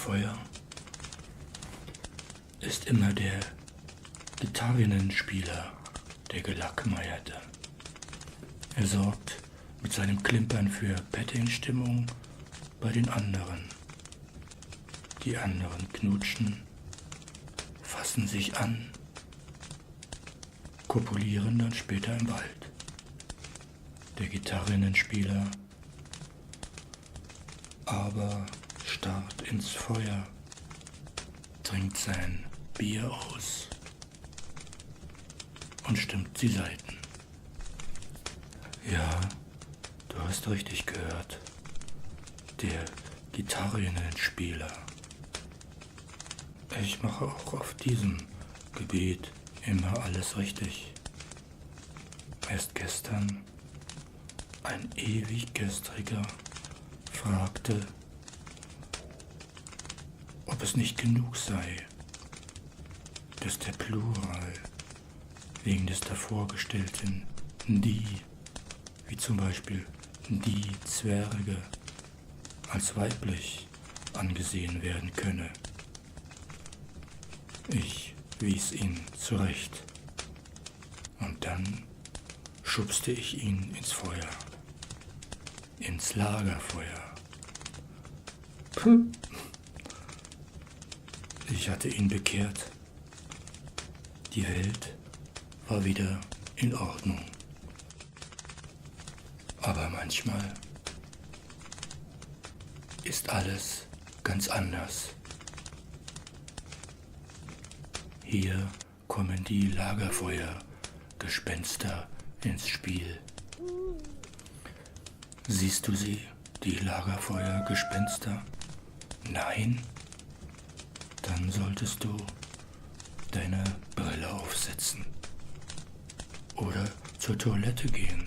Lagerfeuer ist immer der Gitarrenspieler, der Gelackmeierte. Er sorgt mit seinem Klimpern für Petting-Stimmung bei den anderen. Die anderen knutschen, fassen sich an, kopulieren dann später im Wald. Der Gitarrenspieler aber starrt ins Feuer, trinkt sein Bier aus und stimmt die Saiten. Ja, du hast richtig gehört. Der Gitarrenspieler. Ich mache auch auf diesem Gebiet immer alles richtig. Erst gestern ein ewig gestriger fragte, ob es nicht genug sei, dass der Plural wegen des davorgestellten die, wie zum Beispiel die Zwerge, als weiblich angesehen werden könne. Ich wies ihn zurecht und dann schubste ich ihn ins Feuer, ins Lagerfeuer. Ich hatte ihn bekehrt. Die Welt war wieder in Ordnung. Aber manchmal ist alles ganz anders. Hier kommen die Lagerfeuergespenster ins Spiel. Siehst du sie, die Lagerfeuergespenster? Nein? Dann solltest du deine Brille aufsetzen oder zur Toilette gehen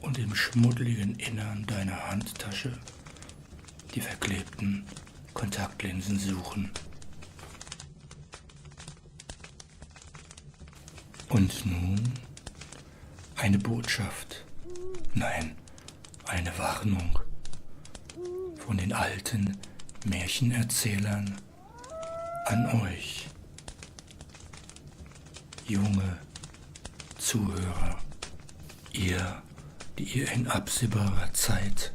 und im schmuddeligen Innern deiner Handtasche die verklebten Kontaktlinsen suchen. Und nun eine Botschaft, nein, eine Warnung von den alten Märchenerzählern an euch, junge Zuhörer, ihr, die ihr in absehbarer Zeit,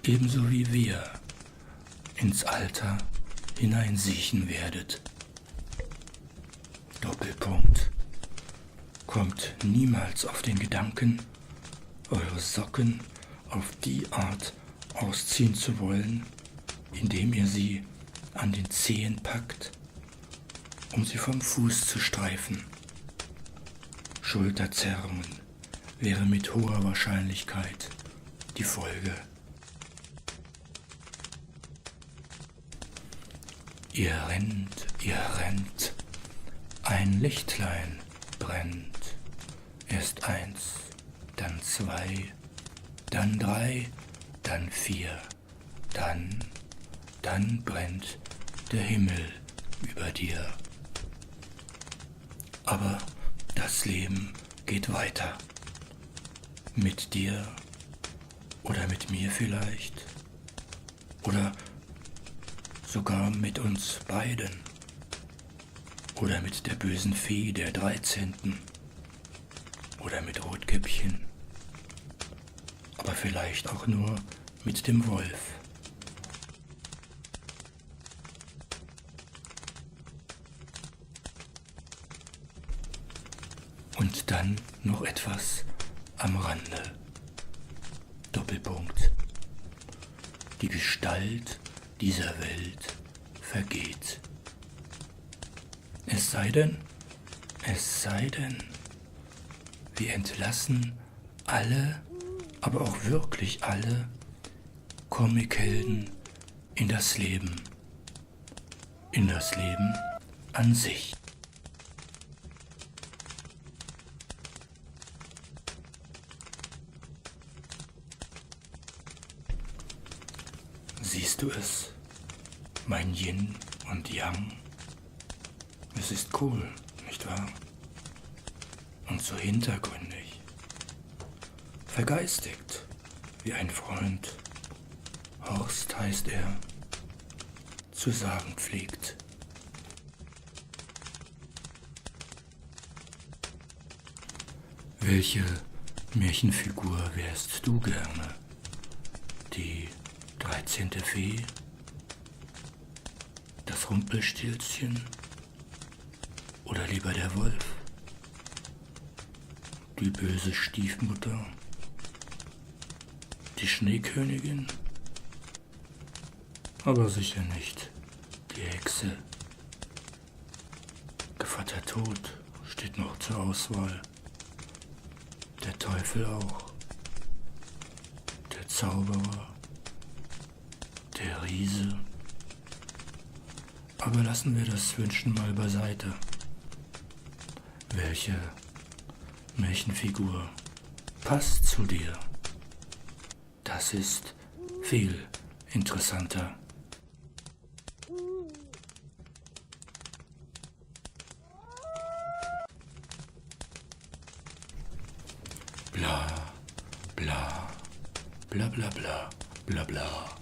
ebenso wie wir, ins Alter hineinsiechen werdet. Doppelpunkt. Kommt niemals auf den Gedanken, eure Socken auf die Art ausziehen zu wollen, indem ihr sie an den Zehen packt, um sie vom Fuß zu streifen. Schulterzerrungen wäre mit hoher Wahrscheinlichkeit die Folge. Ihr rennt, ein Lichtlein brennt. Erst 1, dann 2, dann 3, dann 4, dann brennt der Himmel über dir. Aber das Leben geht weiter. Mit dir oder mit mir vielleicht. Oder sogar mit uns beiden. Oder mit der bösen Fee der 13. Oder mit Rotkäppchen. Aber vielleicht auch nur mit dem Wolf. Und dann noch etwas am Rande. Doppelpunkt. Die Gestalt dieser Welt vergeht. Es sei denn, wir entlassen alle, aber auch wirklich alle Comichelden in das Leben an sich. Siehst du es, mein Yin und Yang? Es ist cool, nicht wahr? Und so hintergründig, vergeistigt wie ein Freund Horst heißt er, zu sagen pflegt. Welche Märchenfigur wärst du gerne? Die 13. Fee? Das Rumpelstilzchen? Oder lieber der Wolf? Die böse Stiefmutter? Die Schneekönigin? Aber sicher nicht die Hexe. Gevatter Tod steht noch zur Auswahl. Der Teufel auch. Der Zauberer. Der Riese. Aber lassen wir das Wünschen mal beiseite. Welche Märchenfigur passt zu dir? Das ist viel interessanter. Bla, bla, bla bla bla, bla bla.